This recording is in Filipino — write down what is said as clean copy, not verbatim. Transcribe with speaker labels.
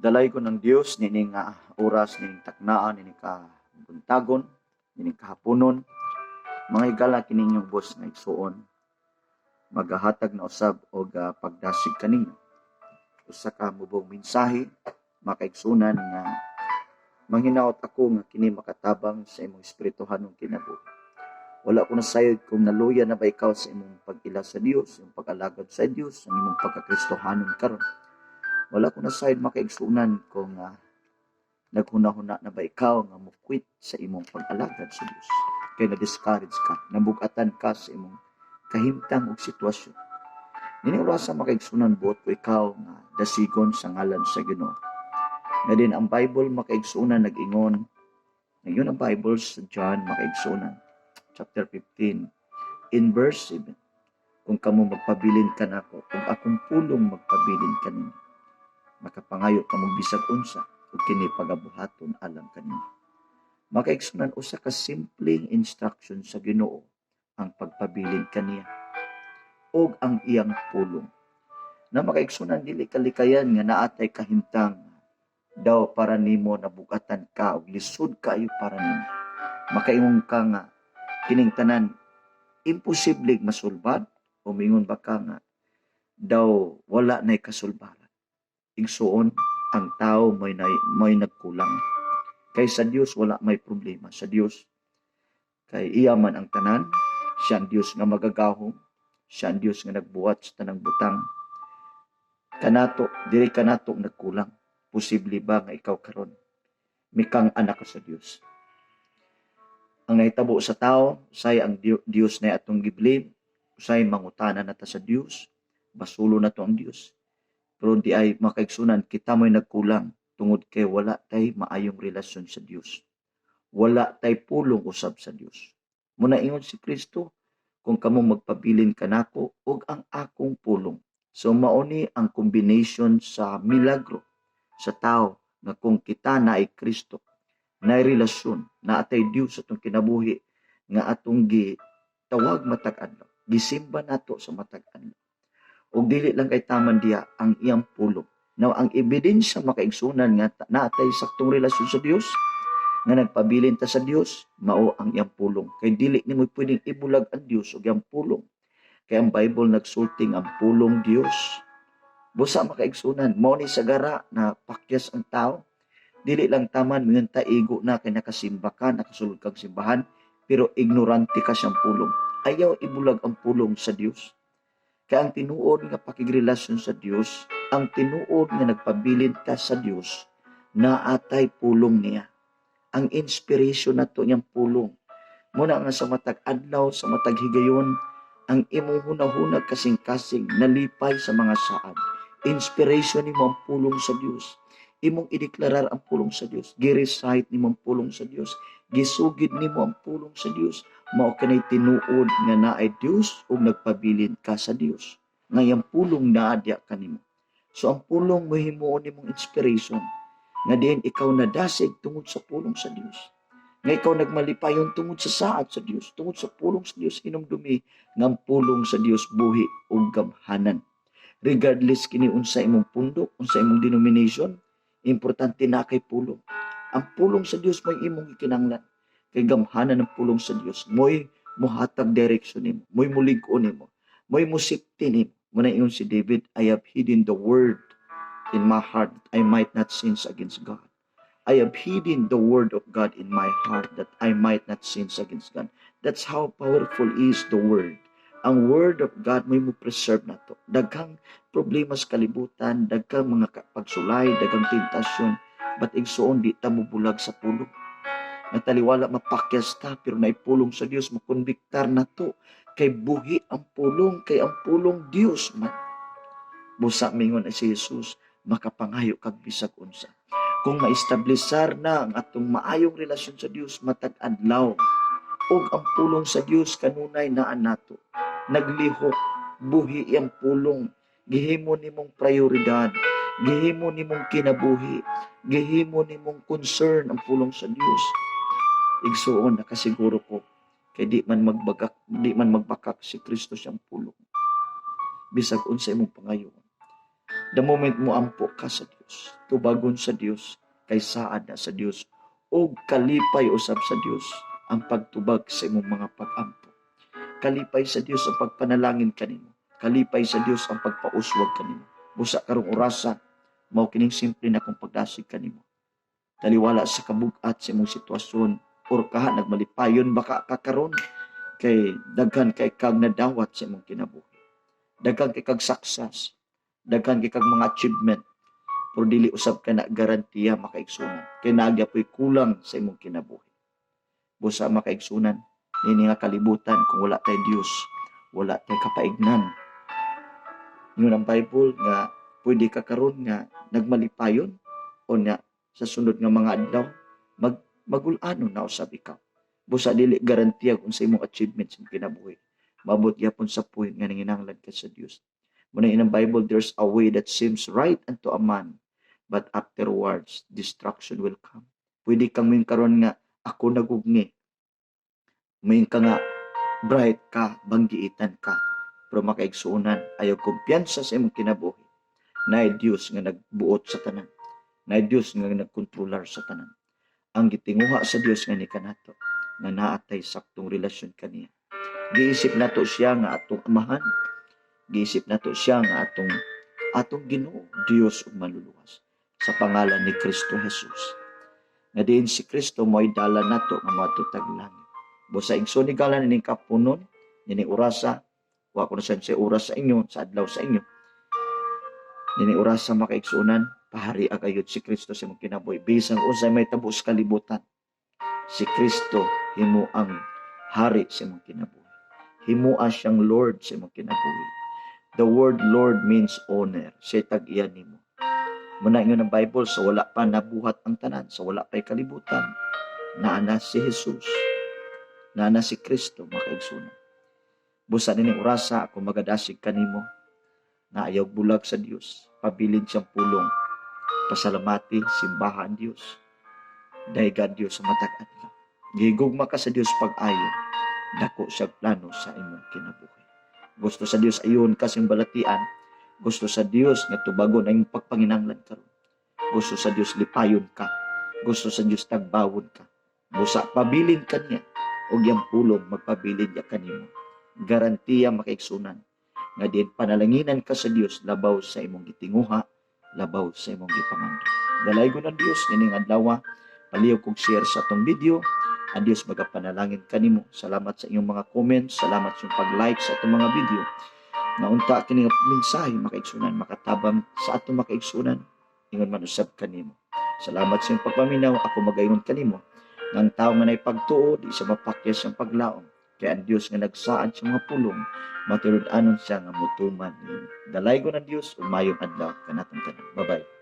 Speaker 1: Dalay ko ng Dios nining oras nining taknaan nining kabuntagon nining kahaponon mga higala kininyong boss nga igsuon magahatag na usab og pagdasig kaninyo usa ka mubong mensahe makaigsunan nga manghinaot ako nga kini makatabang sa imong espirituhanong kinabuhi. Wala ko nasayod kung naluya na ba ikaw sa imong pag-ila sa Dios, imong pag-alagad sa Dios, ang imong pagkakristohanon karon. Wala ko nasayod makaigsunan kung naghuna-huna na ba ikaw nga mukwit sa imong pag-alagad sa Dios. Kaya na-discourage ka, nabugatan ka sa imong kahimtang ug sitwasyon. Nini orasa makaigsunan buot ko ikaw nga dasigon sa ngalan sa Ginoo. Nga din ang Bible makaigsunan nag-ingon. Ngayon ang Bible sa John makaigsunan chapter 15 in verse 7. Kung kamo magpabilin ka nako, kung akong pulong magpabilin kaninyo, makapangayo ka mong bisag unsa ug kini pagabuhaton alang kanimo. Makaigsunan usa ka simpleng instruction sa Ginoo ang pagpabilin kaniya ug ang iyang pulong. Na makaigsunan dili kalikayan nga naatay kahimtang daw para nimo nabugatan ka ug lisod kaayo para nimo. Makaingon ka nga kining tanan imposible masulbad o mingon ba ka nga daw wala nay kasulbaran. Igsuon ang tao may nagkulang. Kay sa Dios wala may problema. Sa Dios kay iya man ang tanan, siya ang Dios nga magagahom, siya ang Dios nga nagbuhat sa tanang butang. Kanato, dili kanato nagkulang. Posible ba nga ikaw karon mikang anak ka sa Dios? Ang nahitabo sa tao, usay ang Dios na atong gibilin, usay mangutana nata sa Dios, basulo na to ang Dios. Pero di ay makaigsunan, kita mo'y nagkulang tungod kay wala tay maayong relasyon sa Dios. Wala tay pulong usab sa Dios. Muna ingon si Kristo, kung kamo magpabilin kanako og ang akong pulong. So mauni ang combination sa milagro sa tao nga kung kita na ay Kristo, na relasyon, na atay Dios atong kinabuhi nga atong gitawag matag adlaw, gisimba nato sa matag adlaw. Ug dili lang kay taman diya ang iyang pulong. Now ang ebidensya makaigsunan nga naatay saktong relasyon sa Dios, nga nagpabilin ta sa Dios, mao ang iyang pulong. Kay dili nimo pwedeng ibulag ang Dios ug iyang pulong. Kay ang Bible nagsulting ang pulong Dios. Busa makaigsunan, mao ni sagara na pakyas ang tao. Dili lang taman mingon ta igo na kay nakasimba ka, nakasulod kang simbahan, pero ignorante ka siyang pulong. Ayaw ibulag ang pulong sa Dios. Kaya ang tinuod nga pakigrelasyon sa Dios, ang tinuod nga nagpabilin ka sa Dios, na atay pulong niya. Ang inspiration nato niyang pulong. Muna nga sa matag adlaw, sa matag higayon, ang imong hunahunag kasing-kasing nalipay sa mga saad. Inspiration nimo ang pulong sa Dios. Imong ideklarar ang pulong sa Dios. Gi-recite nimo ang pulong sa Dios. Gisugid nimo ang pulong sa Dios. Mao kanay tinuod nga naay Dios ug nagpabilin ka sa Dios. Ngayang pulong naadya kanimo. So ang pulong mahimuon nimong inspiration nga diin ikaw nadasig tungod sa pulong sa Dios. Nga ikaw nagmalipayon tungod sa saad sa Dios, tungod sa pulong sa Dios hinumdumi nga ang pulong sa Dios buhi ug gamhanan. Regardless kini unsa imong pundok, unsa imong denomination, importante na kay pulong. Ang pulong sa Dios may imong gikinahanglan. Kay gamhanan ng pulong sa Dios, mo'y muhatag direksyon nimo, mo'y mulig-on nimo, mo'y musipti nimo. Muna ingon si David, I have hidden the word in my heart that I might not sin against God. I have hidden the word of God in my heart that I might not sin against God. That's how powerful is the word. Ang word of God may mo preserve na to. Daghang problema sa kalibutan, daghang mga pagsulay, daghang tentasyon, but igsuon di ta mo bulag sa pulong. Nataliwala mapakyas ta, pero naipulong sa Dios, makonbiktar na to. Kay buhi ang pulong, kay ang pulong Dios man. Busa mingon si Jesus, makapangayo kag bisag unsa. Kung maestablisar na ang atong maayong relasyon sa Dios matag adlaw, ug ang pulong sa Dios kanunay naa nato. Naglihok, buhi ang pulong. Gihimo nimong prioridad, gihimo nimong kinabuhi, gihimo nimong concern ang pulong sa Dios. Igsuon nakasiguro ko kay di man magbakak si Kristo siyang pulong. Bisag unsa imong pangayoon. The moment mo ampo ka sa Dios, tubagon sa Dios, kay saad na sa Dios, o kalipay usab sa Dios ang pagtubag sa imong mga pag-ampo. Kalipay sa Dios ang pagpanalangin kanimo. Kalipay sa Dios ang pagpauswag kanimo. Busa karong orasa, mao kining simple na kung pagdasig kanimo. Taliwala sa kabugat sa imong sitwasyon, or kaha nagmalipayon baka kakaron kay daghan kay kag nadawat sa imong kinabuhi. Daghan kay kag success, daghan kay kag mga achievement, pero dili usab ka na garantiya makaigsunan. Kay nagyapoy kulang sa imong kinabuhi. Busa makaigsunan, nini nga kalibutan kung wala tay Dios, wala tay kapaignan. Yun ang Bible nga pwede ka karon nga nagmalipayon o nga sa sunod nga mga adlaw magulanon na usab ikaw. Busa dili garantiya kung sa imong achievements sa kinabuhi. Mabot gyapon sa point nga nanginahanglan ka sa Dios. Muna in ang Bible, there's a way that seems right unto a man, but afterwards destruction will come. Pwede kang may karon nga ako nagugni. May ka nga bright ka, banggiitan ka. Pero makaigsuunan, ayaw kumpiyansa sa imong kinabuhi. Naay Dios nga nagbuot sa tanan. Naay Dios nga nagkontrolar sa tanan. Ang gitinguha sa Dios nga ni kanato, nga naatay saktong relasyon kaniya. Giisip nato siya nga atong amahan. Giisip nato siya nga atong Ginoo, Dios ug manluluwas. Sa pangalan ni Kristo Jesus. Nga diin si Kristo mo'y dala nato nga matutag langit. Busa igsoon ni galan ning kapunon, nini orasa, wa ko na sa oras sa inyo, sa adlaw sa inyo. Nini orasa makaigsunan, pahari agayod si Kristo sa imong kinabuhi. Bisang unsay may tabo sa kalibutan, si Kristo himo ang hari sa imong kinabuhi. Himoa siyang Lord sa imong kinabuhi. The word Lord means owner. Siya tag-iyan nimo. Muna ingon ang Bible, sa wala pa nabuhat ang tanan, sa wala pa'y kalibutan, naana si Jesus, naana si Kristo, makaigsunan. Busa nini orasa, ako magadasig kanimo, na ayaw bulag sa Dios, pabilin siyang pulong, pasalamati, simbahan Dios, daigan Dios sa matag adlaw. Gihigugma ka sa Dios pag-ayo, dako siya plano sa imong kinabuhi. Gusto sa Dios ayon kasing balatian, gusto sa Dios nga tubagon ang pagpanginanglan karon. Gusto sa Dios lipayon ka, gusto sa Dios tagbawon ka. Busa pabilin ka niya, og yang pulong magpabilin niya kanimo. Garantiya makaigsunan nga din panalanginan ka sa Dios labaw sa imong gitinguha, labaw sa imong gipamando. Dalaygon ang Dios nining adlaw, paliw kog share sa atong video. Ang Diyos magapanalangin kanimo. Salamat sa inyong mga comments, salamat sa inyong pag-like sa atong mga video. Naunta kini nga mensahe makaigsunan, makatabang sa atong makaigsunan, ingon man usab kanimo. Salamat sa inyong pagpaminaw, ako magayon kanimo. Nang tao nga nay pagtuo, di siya mapakyas ang paglaom. Kaya ang Diyos nga nagsaad sa mga pulong, maturod-anon siya nga mutuman. Dalaygon ang Diyos, umayong adlaw kanatong tanan. Bye-bye.